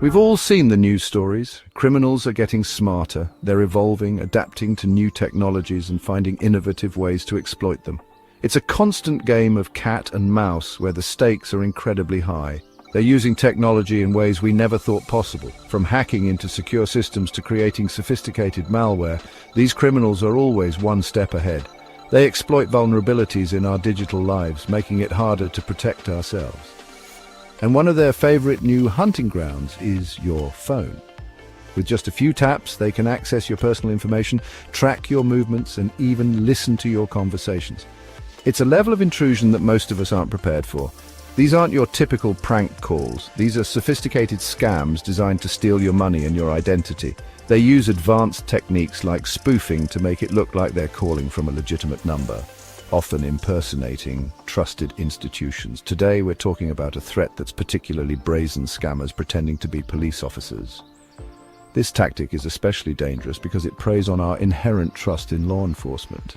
We've all seen the news stories. Criminals are getting smarter. They're evolving, adapting to new technologies and finding innovative ways to exploit them. It's a constant game of cat and mouse where the stakes are incredibly high. They're using technology in ways we never thought possible. From hacking into secure systems to creating sophisticated malware, these criminals are always one step ahead. They exploit vulnerabilities in our digital lives, making it harder to protect ourselves. And one of their favorite new hunting grounds is your phone. With just a few taps, they can access your personal information, track your movements, and even listen to your conversations. It's a level of intrusion that most of us aren't prepared for. These aren't your typical prank calls. These are sophisticated scams designed to steal your money and your identity. They use advanced techniques like spoofing to make it look like they're calling from a legitimate number, often impersonating trusted institutions. Today, we're talking about a threat that's particularly brazen: scammers pretending to be police officers. This tactic is especially dangerous because it preys on our inherent trust in law enforcement.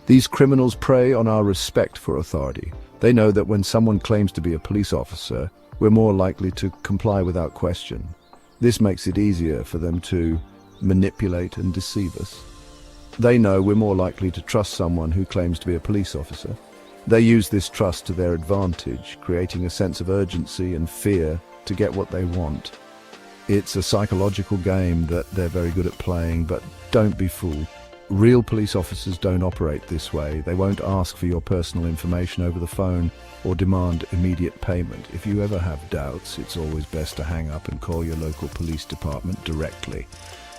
These criminals prey on our respect for authority. They know that when someone claims to be a police officer, we're more likely to comply without question. This makes it easier for them to manipulate and deceive us. They know we're more likely to trust someone who claims to be a police officer. They use this trust to their advantage, creating a sense of urgency and fear to get what they want. It's a psychological game that they're very good at playing, but don't be fooled. Real police officers don't operate this way. They won't ask for your personal information over the phone or demand immediate payment. If you ever have doubts, it's always best to hang up and call your local police department directly.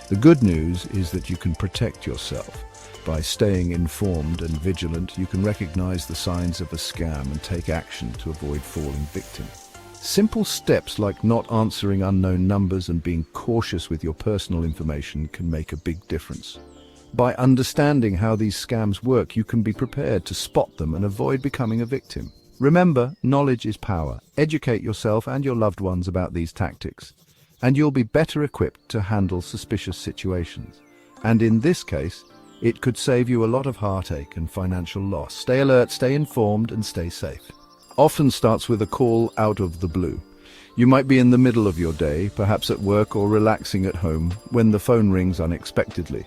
The good news is that you can protect yourself. By staying informed and vigilant, you can recognize the signs of a scam and take action to avoid falling victim. Simple steps like not answering unknown numbers and being cautious with your personal information can make a big difference. By understanding how these scams work, you can be prepared to spot them and avoid becoming a victim. Remember, knowledge is power. Educate yourself and your loved ones about these tactics, and you'll be better equipped to handle suspicious situations. And in this case, it could save you a lot of heartache and financial loss. Stay alert, stay informed, and stay safe. Often starts with a call out of the blue. You might be in the middle of your day, perhaps at work or relaxing at home, when the phone rings unexpectedly.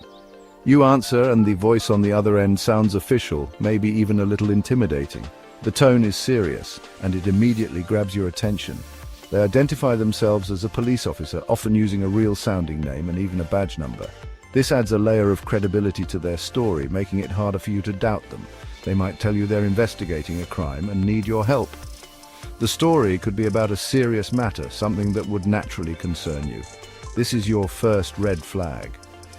You answer and the voice on the other end sounds official, maybe even a little intimidating. The tone is serious, and it immediately grabs your attention. They identify themselves as a police officer, often using a real-sounding name and even a badge number. This adds a layer of credibility to their story, making it harder for you to doubt them. They might tell you they're investigating a crime and need your help. The story could be about a serious matter, something that would naturally concern you. This is your first red flag.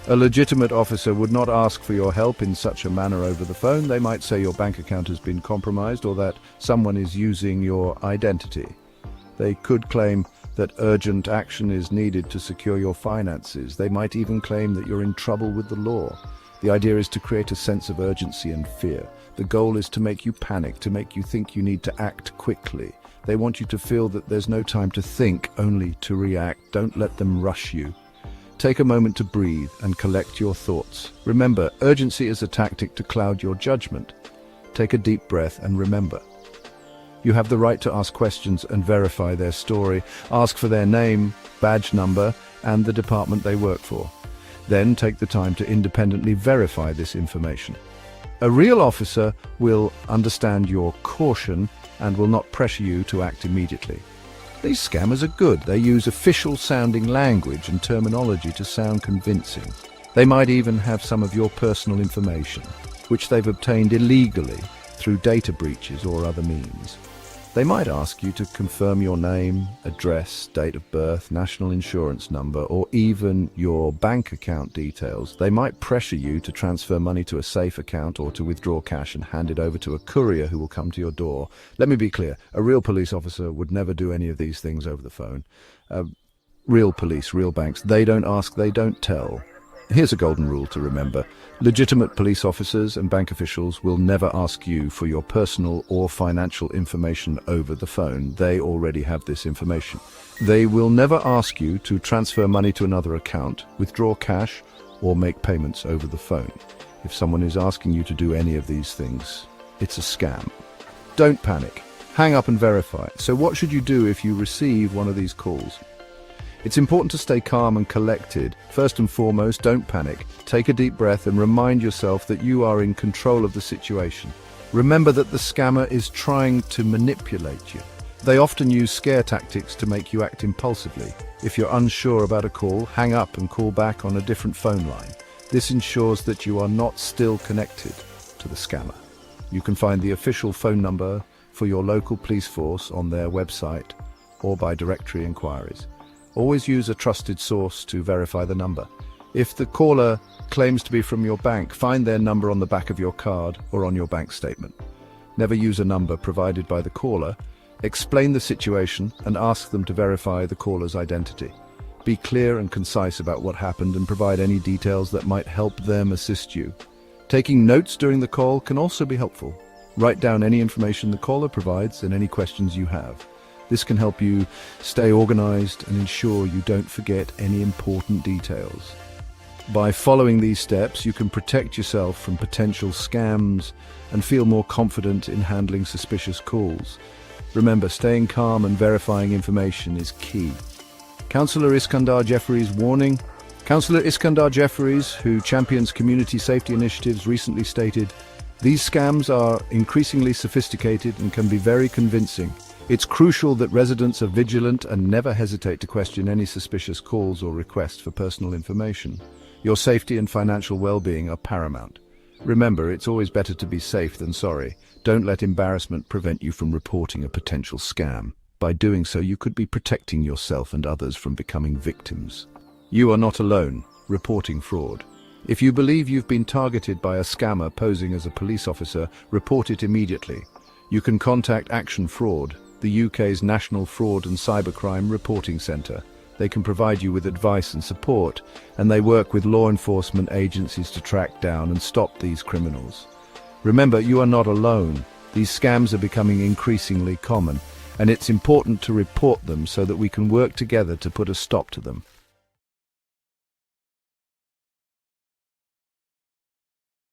A legitimate officer would not ask for your help in such a manner over the phone. They might say your bank account has been compromised or that someone is using your identity. They could claim that urgent action is needed to secure your finances. They might even claim that you're in trouble with the law. The idea is to create a sense of urgency and fear. The goal is to make you panic, to make you think you need to act quickly. They want you to feel that there's no time to think, only to react. Don't let them rush you. Take a moment to breathe and collect your thoughts. Remember, urgency is a tactic to cloud your judgment. Take a deep breath and remember, you have the right to ask questions and verify their story. Ask for their name, badge number, and the department they work for. Then take the time to independently verify this information. A real officer will understand your caution and will not pressure you to act immediately. These scammers are good. They use official-sounding language and terminology to sound convincing. They might even have some of your personal information, which they've obtained illegally through data breaches or other means. They might ask you to confirm your name, address, date of birth, national insurance number, or even your bank account details. They might pressure you to transfer money to a safe account or to withdraw cash and hand it over to a courier who will come to your door. Let me be clear, a real police officer would never do any of these things over the phone. Real police, real banks, they don't ask, they don't tell. Here's a golden rule to remember. Legitimate police officers and bank officials will never ask you for your personal or financial information over the phone. They already have this information. They will never ask you to transfer money to another account, withdraw cash, or make payments over the phone. If someone is asking you to do any of these things, it's a scam. Don't panic. Hang up and verify. So what should you do if you receive one of these calls? It's important to stay calm and collected. First and foremost, don't panic. Take a deep breath and remind yourself that you are in control of the situation. Remember that the scammer is trying to manipulate you. They often use scare tactics to make you act impulsively. If you're unsure about a call, hang up and call back on a different phone line. This ensures that you are not still connected to the scammer. You can find the official phone number for your local police force on their website or by directory inquiries. Always use a trusted source to verify the number. If the caller claims to be from your bank, find their number on the back of your card or on your bank statement. Never use a number provided by the caller. Explain the situation and ask them to verify the caller's identity. Be clear and concise about what happened and provide any details that might help them assist you. Taking notes during the call can also be helpful. Write down any information the caller provides and any questions you have. This can help you stay organized and ensure you don't forget any important details. By following these steps, you can protect yourself from potential scams and feel more confident in handling suspicious calls. Remember, staying calm and verifying information is key. Councillor Iskandar Jeffries' warning. Councillor Iskandar Jeffries, who champions community safety initiatives, recently stated, "These scams are increasingly sophisticated and can be very convincing. It's crucial that residents are vigilant and never hesitate to question any suspicious calls or requests for personal information. Your safety and financial well-being are paramount. Remember, it's always better to be safe than sorry. Don't let embarrassment prevent you from reporting a potential scam. By doing so, you could be protecting yourself and others from becoming victims." You are not alone reporting fraud. If you believe you've been targeted by a scammer posing as a police officer, report it immediately. You can contact Action Fraud, the UK's National Fraud and Cybercrime Reporting Centre. They can provide you with advice and support, and they work with law enforcement agencies to track down and stop these criminals. Remember, you are not alone. These scams are becoming increasingly common, and it's important to report them so that we can work together to put a stop to them.